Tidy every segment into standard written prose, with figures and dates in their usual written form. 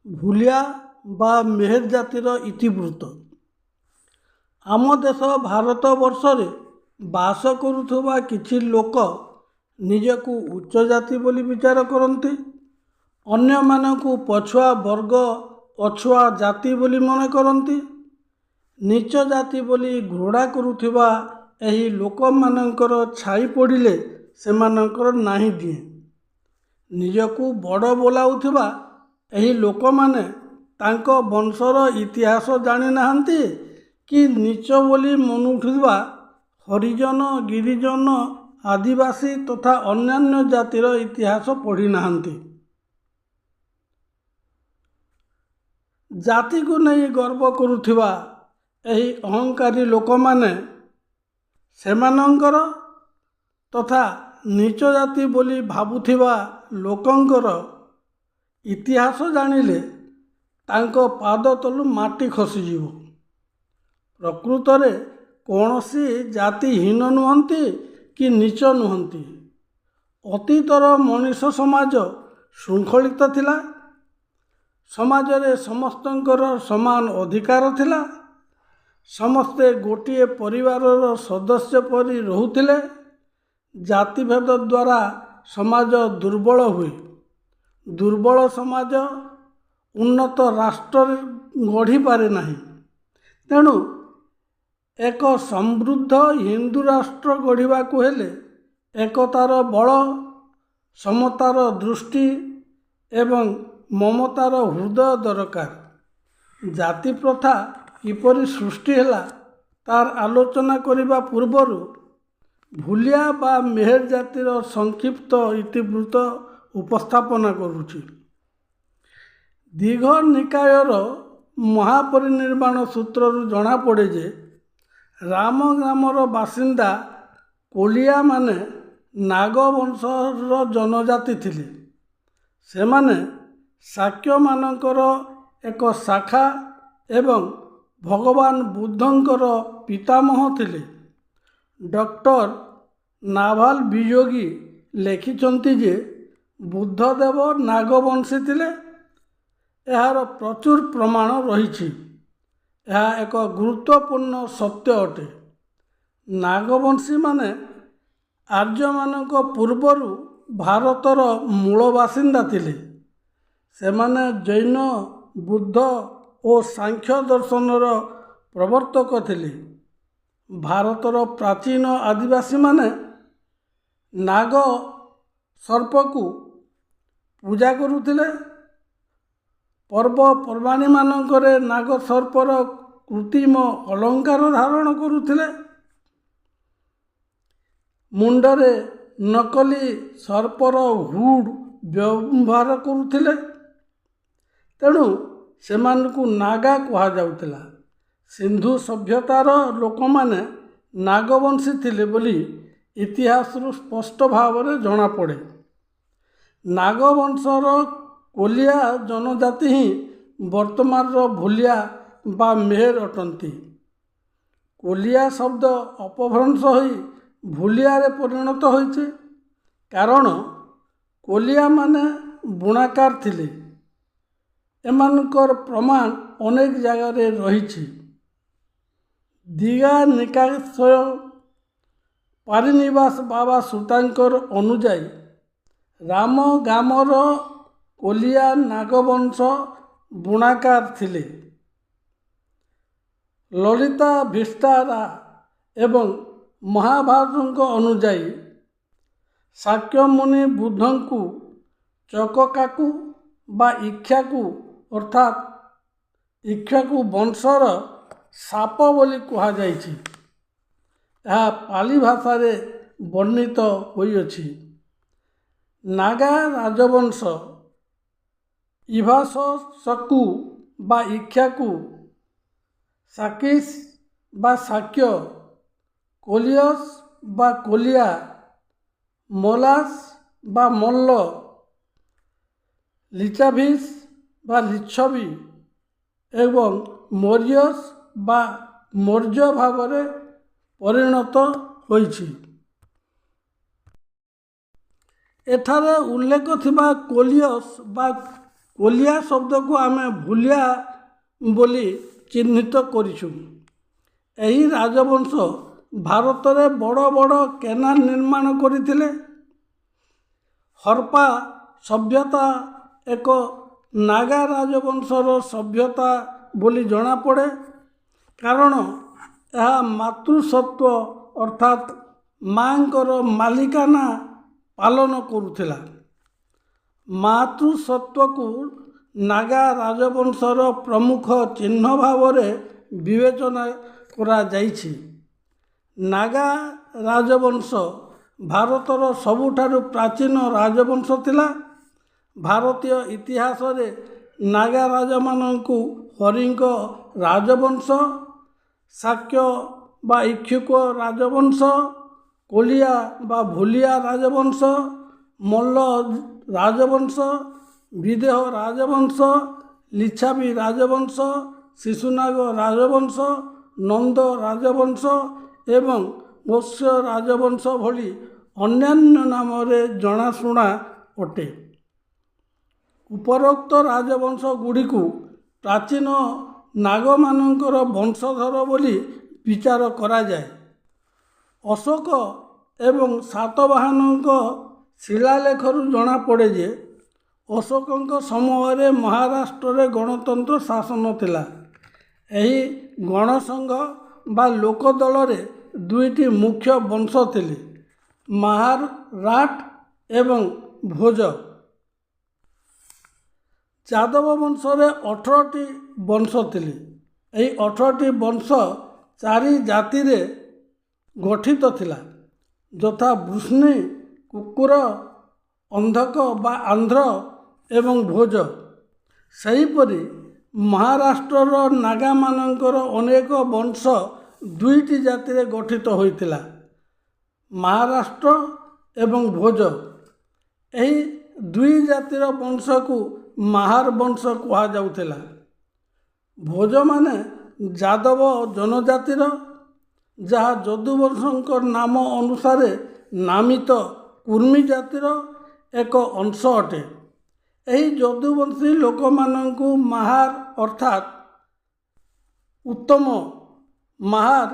ଭୁଲିଆ ବା ମେହେର ଜାତିର ଇତିବୃତ୍ତ। ଆମ ଦେଶ ଭାରତବର୍ଷରେ ବାସ କରୁଥିବା କିଛି ଲୋକ ନିଜକୁ ଉଚ୍ଚ ଜାତି ବୋଲି ବିଚାର କରନ୍ତି। ଅନ୍ୟମାନଙ୍କୁ ପଛୁଆ ବର୍ଗ, ଅଛୁଆ ଜାତି ବୋଲି ମନେ କରନ୍ତି। ନୀଚ ଜାତି ବୋଲି ଘୃଣା କରୁଥିବା ଏହି ଲୋକମାନଙ୍କର ଛାଇ ପଡ଼ିଲେ ସେମାନଙ୍କର ନାହିଁ ଦିଏ। ନିଜକୁ ବଡ଼ ବୋଲାଉଥିବା ଏହି ଲୋକମାନେ ତାଙ୍କ ବଂଶର ଇତିହାସ ଜାଣିନାହାନ୍ତି କି ନୀଚ ବୋଲି ମନୁଥିବା ହରିଜନ, ଗିରିଜନ, ଆଦିବାସୀ ତଥା ଅନ୍ୟାନ୍ୟ ଜାତିର ଇତିହାସ ପଢ଼ିନାହାନ୍ତି। ଜାତିକୁ ନେଇ ଗର୍ବ କରୁଥିବା ଏହି ଅହଙ୍କାରୀ ଲୋକମାନେ ସେମାନଙ୍କର ତଥା ନୀଚ ଜାତି ବୋଲି ଭାବୁଥିବା ଲୋକଙ୍କର ଇତିହାସ ଜାଣିଲେ ତାଙ୍କ ପାଦ ତଳୁ ମାଟି ଖସିଯିବ। ପ୍ରକୃତରେ କୌଣସି ଜାତି ହୀନ ନୁହନ୍ତି କି ନୀଚ ନୁହନ୍ତି। ଅତୀତର ମଣିଷ ସମାଜ ଶୃଙ୍ଖଳିତ ଥିଲା। ସମାଜରେ ସମସ୍ତଙ୍କର ସମାନ ଅଧିକାର ଥିଲା। ସମସ୍ତେ ଗୋଟିଏ ପରିବାରର ସଦସ୍ୟ ପରି ରହୁଥିଲେ। ଜାତିଭେଦ ଦ୍ୱାରା ସମାଜ ଦୁର୍ବଳ ହୁଏ। ଦୁର୍ବଳ ସମାଜ ଉନ୍ନତ ରାଷ୍ଟ୍ର ଗଢ଼ିପାରେ ନାହିଁ। ତେଣୁ ଏକ ସମୃଦ୍ଧ ହିନ୍ଦୁ ରାଷ୍ଟ୍ର ଗଢ଼ିବାକୁ ହେଲେ ଏକତାର ବଳ, ସମତାର ଦୃଷ୍ଟି ଏବଂ ମମତାର ହୃଦୟ ଦରକାର। ଜାତି ପ୍ରଥା କିପରି ସୃଷ୍ଟି ହେଲା ତାର ଆଲୋଚନା କରିବା ପୂର୍ବରୁ ଭୁଲିଆ ବା ମେହେର ଜାତିର ସଂକ୍ଷିପ୍ତ ଇତିବୃତ୍ତ ଉପସ୍ଥାପନା କରୁଛି। ଦୀଘ ନିକାୟର ମହାପରିନିର୍ବାଣ ସୂତ୍ରରୁ ଜଣାପଡ଼େ ଯେ ରାମ ଗ୍ରାମର ବାସିନ୍ଦା କୋଲିଆମାନେ ନାଗ ବଂଶର ଜନଜାତି ଥିଲେ। ସେମାନେ ଶାକ୍ୟମାନଙ୍କର ଏକ ଶାଖା ଏବଂ ଭଗବାନ ବୁଦ୍ଧଙ୍କର ପିତାମହ ଥିଲେ। ଡକ୍ଟର ନାଭାଲ ବିଯୋଗୀ ଲେଖିଛନ୍ତି ଯେ ବୁଦ୍ଧଦେବ ନାଗବଂଶୀ ଥିଲେ। ଏହାର ପ୍ରଚୁର ପ୍ରମାଣ ରହିଛି। ଏହା ଏକ ଗୁରୁତ୍ୱପୂର୍ଣ୍ଣ ସତ୍ୟ ଅଟେ। ନାଗବଂଶୀମାନେ ଆର୍ଯ୍ୟମାନଙ୍କ ପୂର୍ବରୁ ଭାରତର ମୂଳ ବାସିନ୍ଦା ଥିଲେ। ସେମାନେ ଜୈନ, ବୁଦ୍ଧ ଓ ସାଂଖ୍ୟ ଦର୍ଶନର ପ୍ରବର୍ତ୍ତକ ଥିଲେ। ଭାରତର ପ୍ରାଚୀନ ଆଦିବାସୀମାନେ ନାଗ ସର୍ପକୁ ପୂଜା କରୁଥିଲେ। ପର୍ବପର୍ବାଣୀମାନଙ୍କରେ ନାଗସର୍ପର କୃତ୍ରିମ ଅଳଙ୍କାର ଧାରଣ କରୁଥିଲେ। ମୁଣ୍ଡରେ ନକଲି ସର୍ପର ହୁଡ୍ ବ୍ୟବହାର କରୁଥିଲେ। ତେଣୁ ସେମାନଙ୍କୁ ନାଗା କୁହାଯାଉଥିଲା। ସିନ୍ଧୁ ସଭ୍ୟତାର ଲୋକମାନେ ନାଗବଂଶୀ ଥିଲେ ବୋଲି ଇତିହାସରୁ ସ୍ପଷ୍ଟ ଭାବରେ ଜଣାପଡ଼େ। ନାଗବଂଶର କୋଲିଆ ଜନଜାତି ହିଁ ବର୍ତ୍ତମାନର ଭୁଲିଆ ବା ମେହେର ଅଟନ୍ତି। କୋଲିଆ ଶବ୍ଦ ଅପଭ୍ରଂଶ ହୋଇ ଭୁଲିଆରେ ପରିଣତ ହୋଇଛି। କାରଣ କୋଲିଆମାନେ ବୁଣାକାର ଥିଲେ। ଏମାନଙ୍କର ପ୍ରମାଣ ଅନେକ ଜାଗାରେ ରହିଛି। ଦୀଘା ନିକାୟ ପାରିନିବାସ ବାବା ସୁତାଙ୍କର ଅନୁଯାୟୀ ରାମ ଗ୍ରାମର କୋଲିଆ ନାଗବଂଶ ବୁଣାକାର ଥିଲେ। ଲଳିତା ଭିଷ୍ଟାରା ଏବଂ ମହାଭାରତଙ୍କ ଅନୁଯାୟୀ ଶାକ୍ୟମୁନି ବୁଦ୍ଧଙ୍କୁ ଚକକାକୁ ବା ଇକ୍ଷ୍ୱାକୁ ଅର୍ଥାତ୍ ଇକ୍ଷ୍ୱାକୁ ବଂଶର ସାପ ବୋଲି କୁହାଯାଇଛି। ଏହା ପାଲି ଭାଷାରେ ବର୍ଣ୍ଣିତ ହୋଇଅଛି। ନାଗା ରାଜବଂଶ ଇଭାସକୁ ବା ଇକ୍ଷ୍ୱାକୁ, ସାକିସ୍ ବା ଶାକ୍ୟ, କୋଲିୟସ୍ ବା କୋଲିଆ, ମୋଲାସ୍ ବା ମଲ୍ଲ, ଲିଚାଭିସ୍ ବା ଲିଚ୍ଛବି ଏବଂ ମୌର୍ଯ୍ୟସ୍ ବା ମୌର୍ଯ୍ୟ ଭାବରେ ପରିଣତ ହୋଇଛି। ଏଠାରେ ଉଲ୍ଲେଖ ଥିବା କୋଲିୟସ୍ ବା କୋଲିଆ ଶବ୍ଦକୁ ଆମେ ଭୁଲିଆ ବୋଲି ଚିହ୍ନିତ କରିଛୁ। ଏହି ରାଜବଂଶ ଭାରତରେ ବଡ଼ ବଡ଼ କେନାଲ ନିର୍ମାଣ କରିଥିଲେ। ହରପ୍ପା ସଭ୍ୟତା ଏକ ନାଗା ରାଜବଂଶର ସଭ୍ୟତା ବୋଲି ଜଣାପଡ଼େ, କାରଣ ଏହା ମାତୃସତ୍ତ୍ୱ ଅର୍ଥାତ୍ ମାଙ୍କର ମାଲିକାନା ପାଳନ କରୁଥିଲା। ମାତୃସତ୍ତ୍ୱକୁ ନାଗା ରାଜବଂଶର ପ୍ରମୁଖ ଚିହ୍ନ ଭାବରେ ବିବେଚନା କରାଯାଇଛି। ନାଗା ରାଜବଂଶ ଭାରତର ସବୁଠାରୁ ପ୍ରାଚୀନ ରାଜବଂଶ ଥିଲା। ଭାରତୀୟ ଇତିହାସରେ ନାଗା ରାଜାମାନଙ୍କୁ ହରିଙ୍କ ରାଜବଂଶ, ଶାକ୍ୟ ବା ଇକ୍ଷ୍ୟୁକ ରାଜବଂଶ, କୋଲିଆ ବା ଭୁଲିଆ ରାଜବଂଶ, ମଲ୍ଲ ରାଜବଂଶ, ବିଦେହ ରାଜବଂଶ, ଲିଚ୍ଛାବୀ ରାଜବଂଶ, ଶିଶୁନାଗ ରାଜବଂଶ, ନନ୍ଦ ରାଜବଂଶ ଏବଂ ମୌର୍ଯ୍ୟ ରାଜବଂଶ ଭଳି ଅନ୍ୟାନ୍ୟ ନାମରେ ଜଣାଶୁଣା ଅଟେ। ଉପରୋକ୍ତ ରାଜବଂଶ ଗୁଡ଼ିକୁ ପ୍ରାଚୀନ ନାଗମାନଙ୍କର ବଂଶଧର ବୋଲି ବିଚାର କରାଯାଏ। ଅଶୋକ ଏବଂ ସାତବାହନଙ୍କ ଶିଳାଲେଖରୁ ଜଣାପଡ଼େ ଯେ ଅଶୋକଙ୍କ ସମୟରେ ମହାରାଷ୍ଟ୍ରରେ ଗଣତନ୍ତ୍ର ଶାସନ ଥିଲା। ଏହି ଗଣସଂଘ ବା ଲୋକଦଳରେ ଦୁଇଟି ମୁଖ୍ୟ ବଂଶ ଥିଲେ, ମାହାର, ରାଠ ଏବଂ ଭୋଜ। ଯାଦବ ବଂଶରେ 18ଟି ବଂଶ ଥିଲେ। ଏହି 18ଟି ବଂଶ 4 ଜାତିରେ ଗଠିତ ଥିଲା, ଯଥା ବୃଷ୍ଣି, କୁକୁର, ଅନ୍ଧକ ବା ଆନ୍ଧ୍ର ଏବଂ ଭୋଜ। ସେହିପରି ମହାରାଷ୍ଟ୍ରର ନାଗାମାନଙ୍କର ଅନେକ ବଂଶ 2ଟି ଜାତିରେ ଗଠିତ ହୋଇଥିଲା, ମହାରାଷ୍ଟ୍ର ଏବଂ ଭୋଜ। ଏହି 2 ଜାତିର ବଂଶକୁ ମାହାର ବଂଶ କୁହାଯାଉଥିଲା। ଭୋଜମାନେ ଯାଦବ ଜନଜାତିର, ଯାହା ଯଦୁବଂଶଙ୍କ ନାମ ଅନୁସାରେ ନାମିତ କୁର୍ମୀ ଜାତିର ଏକ ଅଂଶ ଅଟେ। ଏହି ଯଦୁବଂଶୀ ଲୋକମାନଙ୍କୁ ମାହାର ଅର୍ଥାତ୍ ଉତ୍ତମ ମାହାର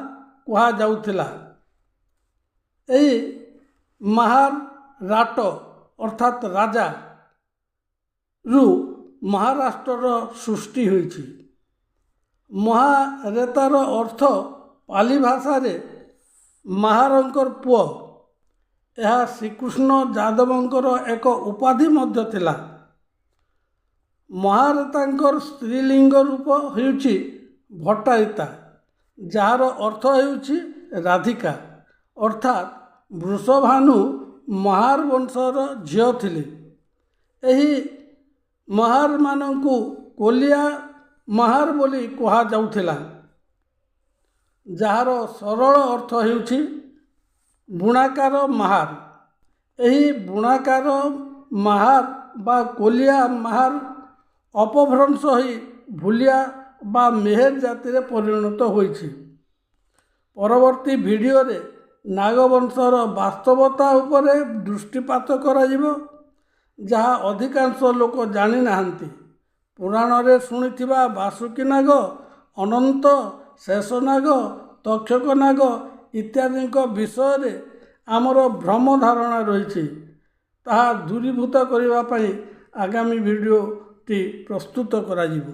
କୁହାଯାଉଥିଲା। ଏହି ମାହାର ରାଟ ଅର୍ଥାତ୍ ରାଜା ରୁ ମହାରାଷ୍ଟ୍ରର ସୃଷ୍ଟି ହୋଇଛି। ମହାରେତାର ଅର୍ଥ ପାଲି ଭାଷାରେ ମାହାରଙ୍କର ପୁଅ। ଏହା ଶ୍ରୀକୃଷ୍ଣ ଯାଦବଙ୍କର ଏକ ଉପାଧି ମଧ୍ୟ ଥିଲା। ମହାରେତାଙ୍କର ସ୍ତ୍ରୀଲିଙ୍ଗ ରୂପ ହେଉଛି ଭଟ୍ଟାରିତା, ଯାହାର ଅର୍ଥ ହେଉଛି ରାଧିକା, ଅର୍ଥାତ୍ ବୃଷଭାନୁ ମାହାର ବଂଶର ଝିଅ ଥିଲେ। ଏହି ମାହାରମାନଙ୍କୁ କୋଲିଆ ମାହାର ବୋଲି କୁହାଯାଉଥିଲା, ଯାହାର ସରଳ ଅର୍ଥ ହେଉଛି ବୁଣାକାର ମାହାର। ଏହି ବୁଣାକାର ମାହାର ବା କୋଲିଆ ମାହାର ଅପଭ୍ରଂଶ ହୋଇ ଭୁଲିଆ ବା ମେହେର ଜାତିରେ ପରିଣତ ହୋଇଛି। ପରବର୍ତ୍ତୀ ଭିଡ଼ିଓରେ ନାଗବଂଶର ବାସ୍ତବତା ଉପରେ ଦୃଷ୍ଟିପାତ କରାଯିବ, ଯାହା ଅଧିକାଂଶ ଲୋକ ଜାଣିନାହାନ୍ତି। ପୁରାଣରେ ଶୁଣିଥିବା ବାସୁକୀ ନାଗ, ଅନନ୍ତ, ଶେଷନାଗ, ତକ୍ଷକ ନାଗ ଇତ୍ୟାଦିଙ୍କ ବିଷୟରେ ଆମର ଭ୍ରମ ଧାରଣା ରହିଛି। ତାହା ଦୂରୀଭୂତ କରିବା ପାଇଁ ଆଗାମୀ ଭିଡ଼ିଓଟି ପ୍ରସ୍ତୁତ କରାଯିବ।